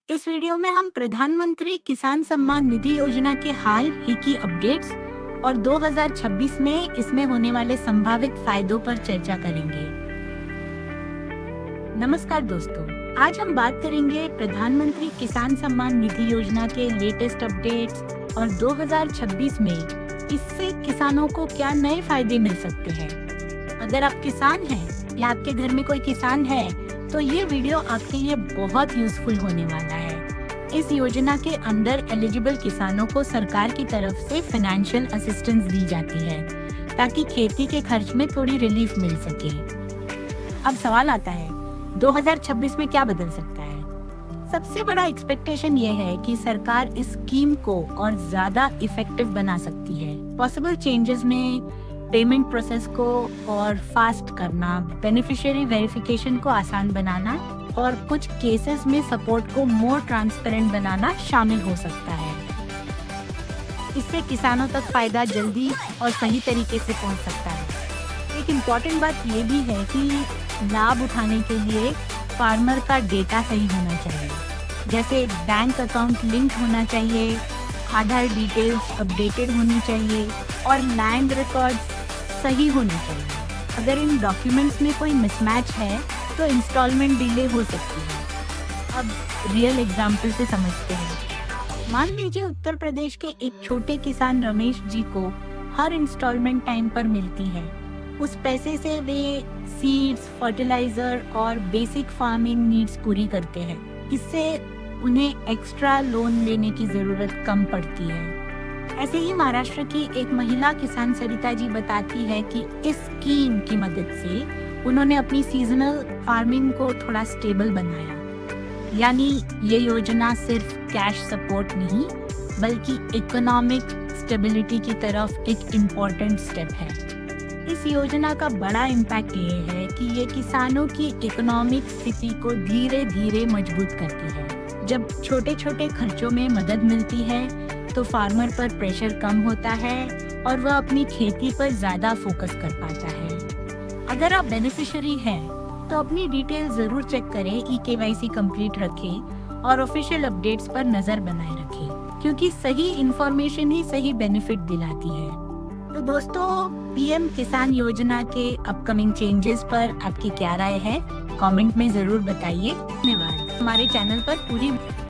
इस वीडियो में हम प्रधानमंत्री किसान सम्मान निधि योजना के हाल ही की अपडेट्स और 2026 में इसमें होने वाले संभावित फायदों पर चर्चा करेंगे। नमस्कार दोस्तों, आज हम बात करेंगे प्रधानमंत्री किसान सम्मान निधि योजना के लेटेस्ट अपडेट्स और 2026 में इससे किसानों को क्या नए फायदे मिल सकते हैं। अगर आप किसान हैं या आपके घर में कोई किसान है तो ये वीडियो आपके लिए बहुत यूजफुल होने वाला है। इस योजना के अंदर एलिजिबल किसानों को सरकार की तरफ से फाइनेंशियल असिस्टेंस दी जाती है ताकि खेती के खर्च में थोड़ी रिलीफ मिल सके। अब सवाल आता है 2026 में क्या बदल सकता है। सबसे बड़ा एक्सपेक्टेशन ये है कि सरकार इस स्कीम को और ज्यादा इफेक्टिव बना सकती है। पॉसिबल चेंजेस में पेमेंट प्रोसेस को और फास्ट करना, बेनिफिशियरी वेरिफिकेशन को आसान बनाना और कुछ केसेस में सपोर्ट को मोर ट्रांसपेरेंट बनाना शामिल हो सकता है। इससे किसानों तक फायदा जल्दी और सही तरीके से पहुंच सकता है। एक इम्पॉर्टेंट बात ये भी है कि लाभ उठाने के लिए फार्मर का डेटा सही होना चाहिए, जैसे बैंक अकाउंट लिंक होना चाहिए, आधार डिटेल्स अपडेटेड होनी चाहिए और लैंड रिकॉर्ड्स सही होनी चाहिए। अगर इन डॉक्यूमेंट्स में कोई मिसमैच है तो इंस्टॉलमेंट डिले हो सकती है। अब रियल एग्जांपल से समझते हैं। मान लीजिए उत्तर प्रदेश के एक छोटे किसान रमेश जी को हर इंस्टॉलमेंट टाइम पर मिलती है। उस पैसे से वे सीड्स, फर्टिलाइजर और बेसिक फार्मिंग नीड्स पूरी करते हैं। इससे उन्हें एक्स्ट्रा लोन लेने की जरूरत कम पड़ती है। ऐसे ही महाराष्ट्र की एक महिला किसान सरिता जी बताती है कि इस स्कीम की मदद से उन्होंने अपनी सीजनल फार्मिंग को थोड़ा स्टेबल बनाया। यानी ये योजना सिर्फ कैश सपोर्ट नहीं बल्कि इकोनॉमिक स्टेबिलिटी की तरफ एक इम्पोर्टेंट स्टेप है। इस योजना का बड़ा इम्पैक्ट ये है कि ये किसानों की इकोनॉमिक स्थिति को धीरे धीरे मजबूत करती है। जब छोटे छोटे खर्चों में मदद मिलती है तो फार्मर पर प्रेशर कम होता है और वह अपनी खेती पर ज्यादा फोकस कर पाता है। अगर आप बेनिफिशियरी हैं तो अपनी डिटेल जरूर चेक करें, ई-KYC कंप्लीट रखें और ऑफिशियल अपडेट्स पर नजर बनाए रखें, क्योंकि सही इंफॉर्मेशन ही सही बेनिफिट दिलाती है। तो दोस्तों, पीएम किसान योजना के अपकमिंग चेंजेस पर आपकी क्या राय है, कमेंट में जरूर बताइए। धन्यवाद। हमारे चैनल पर पूरी